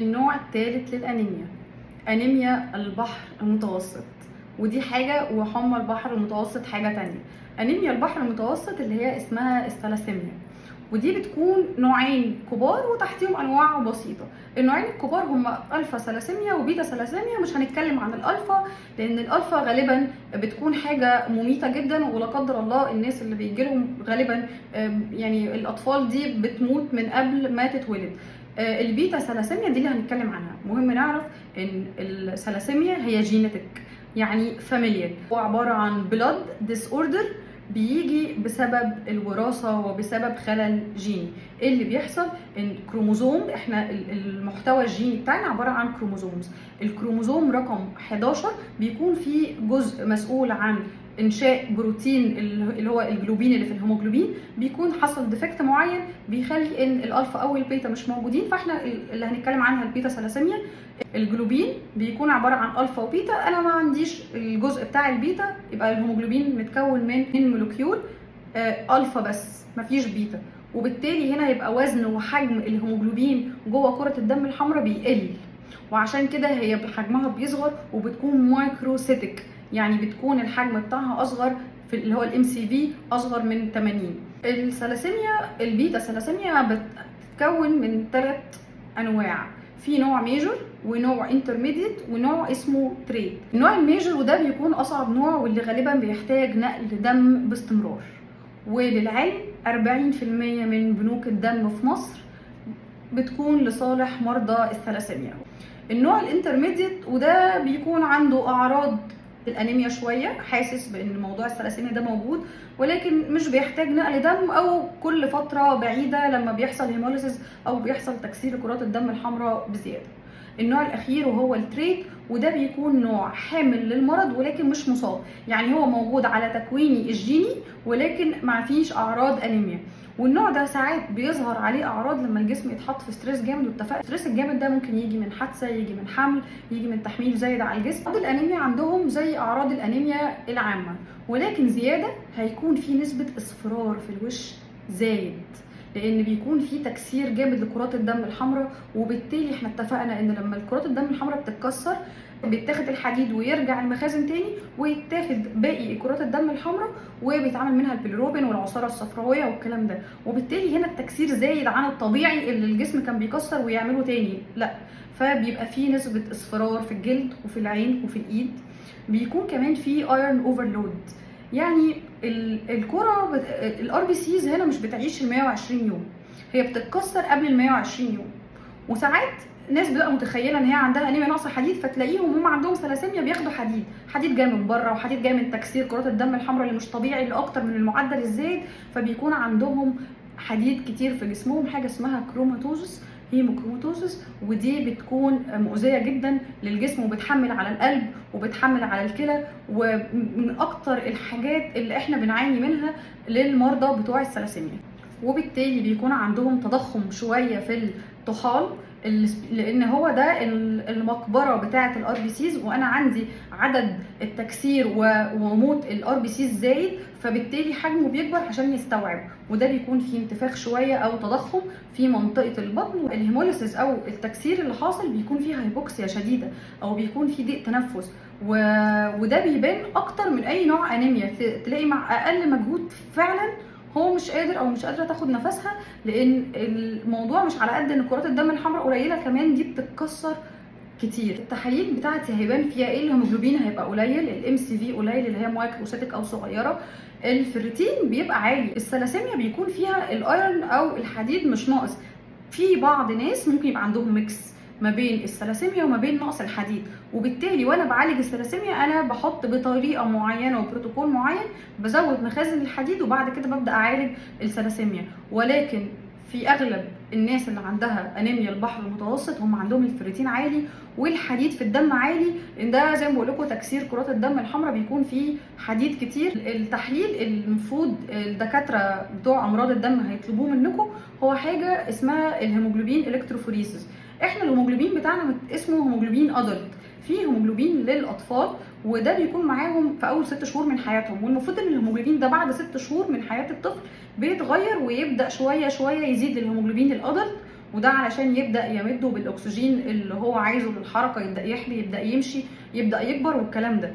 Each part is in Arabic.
النوع الثالث للأنيميا، أنيميا البحر المتوسط، ودي حاجة وحمى البحر المتوسط حاجة تانية. أنيميا البحر المتوسط اللي هي اسمها الثلاسيميا، ودي بتكون نوعين كبار وتحتيهم أنواع بسيطة. النوعين الكبار هما ألفا ثلاسيميا وبيتا ثلاسيميا. مش هنتكلم عن الألفا لأن الألفا غالبا بتكون حاجة مميتة جدا، ولا قدر الله الناس اللي بيجيلهم غالبا يعني الأطفال دي بتموت من قبل ما تتولد. البيتا ثلاسيميا دي اللي هنتكلم عنها. مهم نعرف ان الثلاسيميا هي جينيتك، يعني فاميليال، هو عباره عن بلاد ديس اوردر بيجي بسبب الوراثه وبسبب خلل جيني. ايه اللي بيحصل؟ ان كروموزوم، احنا المحتوى الجيني بتاعنا عباره عن كروموزومز. الكروموزوم رقم 11 بيكون فيه جزء مسؤول عن انشاء بروتين اللي هو الجلوبين اللي في الهيموجلوبين. بيكون حصل ديفكت معين بيخلي ان الالفا او البيتا مش موجودين، فاحنا اللي هنتكلم عنها البيتا ثلاسيميا. الجلوبين بيكون عباره عن الفا وبيتا، انا ما عنديش الجزء بتاع البيتا، يبقى الهيموجلوبين متكون من 2 مولكيول الفا بس مفيش بيتا، وبالتالي هنا يبقى وزن وحجم الهيموجلوبين جوه كره الدم الحمراء بيقل، وعشان كده هي حجمها بيصغر وبتكون مايكروسيتك، يعني بتكون الحجم بتاعها اصغر في اللي هو الام سي في اصغر من 80. الثلاسيميا البيتا ثلاسيميا بتتكون من 3 انواع، في نوع ميجور ونوع انترميديت ونوع اسمه تريد. النوع الميجور وده بيكون اصعب نوع واللي غالبا بيحتاج نقل دم باستمرار، وللعلم 40% من بنوك الدم في مصر بتكون لصالح مرضى الثلاسيميا. النوع الانترميديت وده بيكون عنده اعراض الانيميا شويه، حاسس بان موضوع الثلاسيميا ده موجود ولكن مش بيحتاج نقل دم، او كل فتره بعيده لما بيحصل هيموليسيس او بيحصل تكسير كرات الدم الحمراء بزياده. النوع الاخير وهو التريت، وده بيكون نوع حامل للمرض ولكن مش مصاب، يعني هو موجود على تكويني الجيني ولكن ما فيش اعراض انيميا. والنوع ده ساعات بيظهر عليه اعراض لما الجسم يتحط في ستريس جامد، واتفقنا الستريس الجامد ده ممكن يجي من حادثه، يجي من حمل، يجي من تحميل زايد على الجسم. اعراض الانيميا عندهم زي اعراض الانيميا العامه، ولكن زياده هيكون في نسبه اصفرار في الوش زايد، لان بيكون في تكسير جامد لكرات الدم الحمراء. وبالتالي احنا اتفقنا ان لما كرات الدم الحمراء بتتكسر بيتاخد الحديد ويرجع المخازن تاني، ويتاخد باقي كرات الدم الحمراء وبيتعمل منها البيليروبين والعصاره الصفراويه والكلام ده، وبالتالي هنا التكسير زايد عن الطبيعي اللي الجسم كان بيكسر ويعمله تاني، لا، فبيبقى في نسبه اصفرار في الجلد وفي العين وفي الايد. بيكون كمان في ايرون اوفرلود، يعني الكره الار بي سيز هنا مش بتعيش ال 120 يوم، هي بتتكسر قبل ال 120 يوم. وساعات ناس بتبقى متخيله ان هي عندها انيميا نقص حديد، فتلاقيهم هم عندهم ثلاسيميا بياخدوا حديد جاي من بره، وحديد جاي من تكسير كرات الدم الحمراء اللي مش طبيعي، اللي اكتر من المعدل الزايد، فبيكون عندهم حديد كتير في جسمهم، حاجه اسمها كروماتوزس، هيموكروماتوزس، ودي بتكون مؤذيه جدا للجسم وبتحمل على القلب وبتحمل على الكلى، ومن اكتر الحاجات اللي احنا بنعاني منها للمرضى بتوع الثلاسيميا. وبالتالي بيكون عندهم تضخم شويه في الطحال، لان هو ده المقبره بتاعه الار بي سيز، وانا عندي عدد التكسير وموت الار بي سيز زايد، فبالتالي حجمه بيكبر عشان يستوعب، وده بيكون فيه انتفاخ شويه او تضخم في منطقه البطن. الهيموليسيس او التكسير اللي حاصل بيكون فيه هايبوكسيا شديده او بيكون فيه ضيق تنفس، وده بيبان اكتر من اي نوع انيميا. تلاقي مع اقل مجهود فعلا هو مش قادر او مش قادره تاخد نفسها، لان الموضوع مش على قد ان كرات الدم الحمراء قليله، كمان دي بتتكسر كتير. التحاليل بتاعتي هيبان فيها ايه؟ الهيموجلوبين هيبقى قليل، الام سي في قليل اللي هي مايكروسيتك او صغيره، الفيرتين بيبقى عالي. الثلاسيميا بيكون فيها الايرون او الحديد مش ناقص، في بعض ناس ممكن يبقى عندهم ميكس ما بين الثلاسيميا وما بين نقص الحديد، وبالتالي وانا بعالج الثلاسيميا انا بحط بطريقه معينه وبروتوكول معين بزود مخازن الحديد، وبعد كده ببدا اعالج الثلاسيميا. ولكن في اغلب الناس اللي عندها انيميا البحر المتوسط هم عندهم الفيرتين عالي والحديد في الدم عالي، لان ده زي ما بقول لكم تكسير كرات الدم الحمراء بيكون فيه حديد كتير. التحليل المفروض الدكاتره بتوع امراض الدم هيطلبوه منكم هو حاجه اسمها الهيموجلوبين الكتروفوريسيس. احنا الهيموجلوبين بتاعنا اسمه هيموجلوبين ادلت، في هيموجلوبين للاطفال وده بيكون معاهم في اول 6 شهور من حياتهم، والمفروض ان الهيموجلوبين ده بعد 6 شهور من حياه الطفل بيتغير ويبدا شويه شويه يزيد الهيموجلوبين الادلت، وده علشان يبدا يمده بالاكسجين اللي هو عايزه للحركه، يبدا يحبي، يبدا يمشي، يبدا يكبر والكلام ده.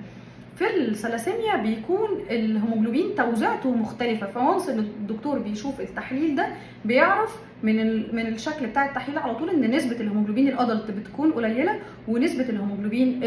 في الثلاسيميا بيكون الهيموجلوبين توزيعته مختلفه، فوانس ان الدكتور بيشوف التحليل ده بيعرف من الشكل بتاع التحليل على طول ان نسبه الهيموجلوبين الادلت بتكون قليله، ونسبه الهيموجلوبين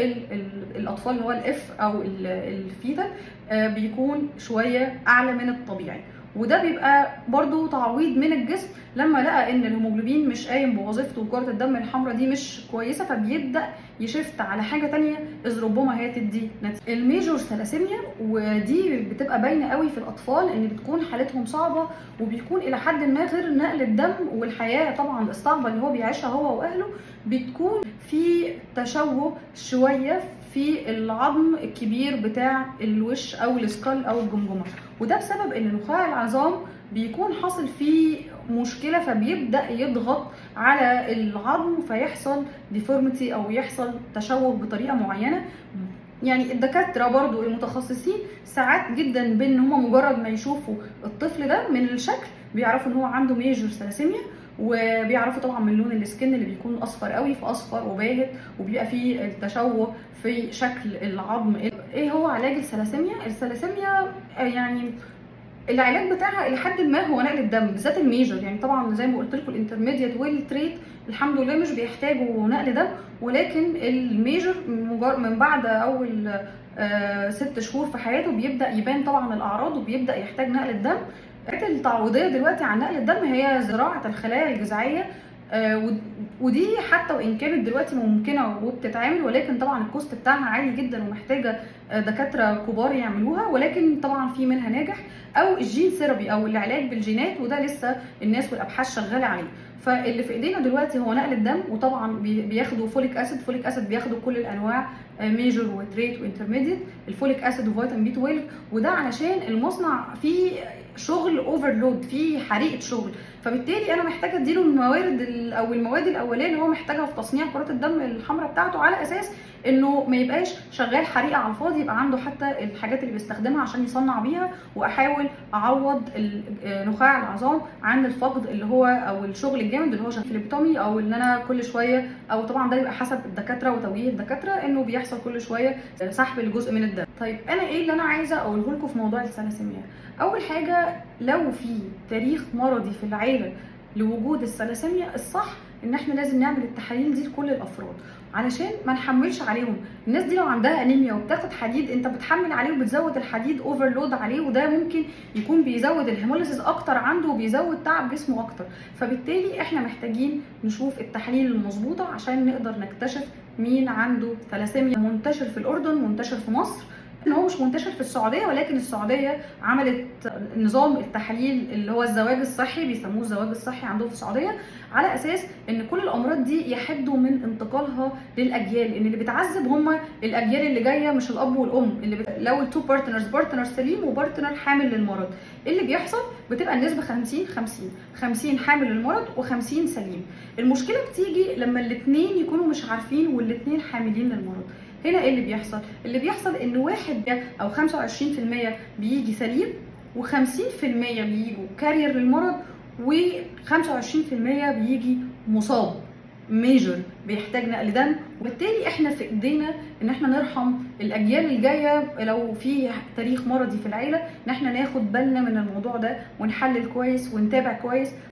الاطفال اللي هو الاف او الفيتال بيكون شويه اعلى من الطبيعي. وده بيبقى برضو تعويض من الجسم لما لقى ان الهيموجلوبين مش قايم بوظيفته وكرة الدم الحمراء دي مش كويسه، فبيبدا يشفت على حاجه تانية اذ ربما هي تدي نتيجه. الميجور ثلاسيميا ودي بتبقى باينه قوي في الاطفال ان بتكون حالتهم صعبه، وبيكون الى حد ما غير نقل الدم والحياه طبعا الصعبه اللي هو بيعيشها هو واهله، بتكون في تشوه شويه في العظم الكبير بتاع الوش او السكال او الجمجمه، وده بسبب ان نخاع العظام بيكون حاصل فيه مشكله، فبيبدا يضغط على العظم فيحصل ديفورميتي او يحصل تشوه بطريقه معينه. يعني الدكاتره برضو المتخصصين ساعات جدا بين ان هم مجرد ما يشوفوا الطفل ده من الشكل بيعرفوا ان هو عنده ميجور ثلاسيميا، وبيعرفوا طبعا من لون السكن اللي بيكون اصفر قوي فاصفر وباهت، وبيبقى فيه التشوه في شكل العظم. ايه هو علاج الثلاسيميا؟ الثلاسيميا يعني العلاج بتاعها الى حد ما هو نقل الدم، بالذات الميجر. يعني طبعا زي ما قلت لكم الانترميديت والتريت الحمد لله مش بيحتاجوا نقل دم، ولكن الميجر من بعد اول 6 شهور في حياته بيبدا يبان طبعا الاعراض وبيبدا يحتاج نقل الدم. الحاجات التعويضيه دلوقتي عن نقل الدم هي زراعه الخلايا الجذعيه، ودي حتى وان كانت دلوقتي ممكنه وبتتعمل، ولكن طبعا الكوست بتاعها عالي جدا ومحتاجه دكاتره كبار يعملوها، ولكن طبعا في منها ناجح. او الجين ثيرابي او العلاج بالجينات، وده لسه الناس والابحاث شغاله عليه. فاللي في ايدينا دلوقتي هو نقل الدم، وطبعا بياخدوا فوليك اسيد. فوليك اسيد بياخدوا كل الانواع، ميجور وتريت وانترميديت، الفوليك اسيد وفيتامين بي 12، وده علشان المصنع فيه شغل اوفرلود، فيه حريقه شغل، فبالتالي انا محتاجه اديله المواد الاوليه اللي هو محتاجها في تصنيع كرات الدم الحمراء بتاعته، على اساس انه ما يبقاش شغال حريقه على الفاضي، يبقى عنده حتى الحاجات اللي بيستخدمها عشان يصنع بيها، واحاول اعوض نخاع العظام عن الفقد اللي هو او الشغل الجامد اللي هو فليبتومي، او ان انا كل شويه، او طبعا ده بيبقى حسب الدكاتره وتوجيه الدكاتره انه بيحصل كل شويه سحب لجزء من الدم. طيب انا ايه اللي انا عايزه اقوله لكم في موضوع الثلاسيميا؟ اول حاجه، لو في تاريخ مرضي في العيله لوجود الثلاسيميا، الصح ان احنا لازم نعمل التحاليل دي لكل الافراد علشان ما نحملش عليهم. الناس دي لو عندها انيميا وبتاخد حديد، انت بتحمل عليه وبتزود الحديد اوفرلود عليه، وده ممكن يكون بيزود الهيموليسيس اكتر عنده وبيزود تعب جسمه اكتر. فبالتالي احنا محتاجين نشوف التحاليل المظبوطه عشان نقدر نكتشف مين عنده ثلاسيميا. منتشر في الاردن، منتشر في مصر، ان هو مش منتشر في السعوديه، ولكن السعوديه عملت نظام التحاليل اللي هو الزواج الصحي، بيسموه الزواج الصحي عندهم في السعوديه، على اساس ان كل الامراض دي يحدوا من انتقالها للاجيال، ان اللي بتعذب هم الاجيال اللي جايه مش الاب والام. لو التو بارتنر سليم وبارتنر حامل للمرض، اللي بيحصل بتبقى النسبه 50-50، 50 حامل للمرض و50 سليم. المشكله بتيجي لما الاثنين يكونوا مش عارفين والاثنين حاملين للمرض. هنا ايه اللي بيحصل؟ اللي بيحصل ان واحد او 25% بيجي سليم، و50% بييجوا كارير للمرض، و25% بيجي مصاب ميجر بيحتاج نقل دم. وبالتالي احنا في ايدينا ان احنا نرحم الاجيال الجايه لو في تاريخ مرضي في العيله، ان احنا ناخد بالنا من الموضوع ده ونحلل كويس ونتابع كويس.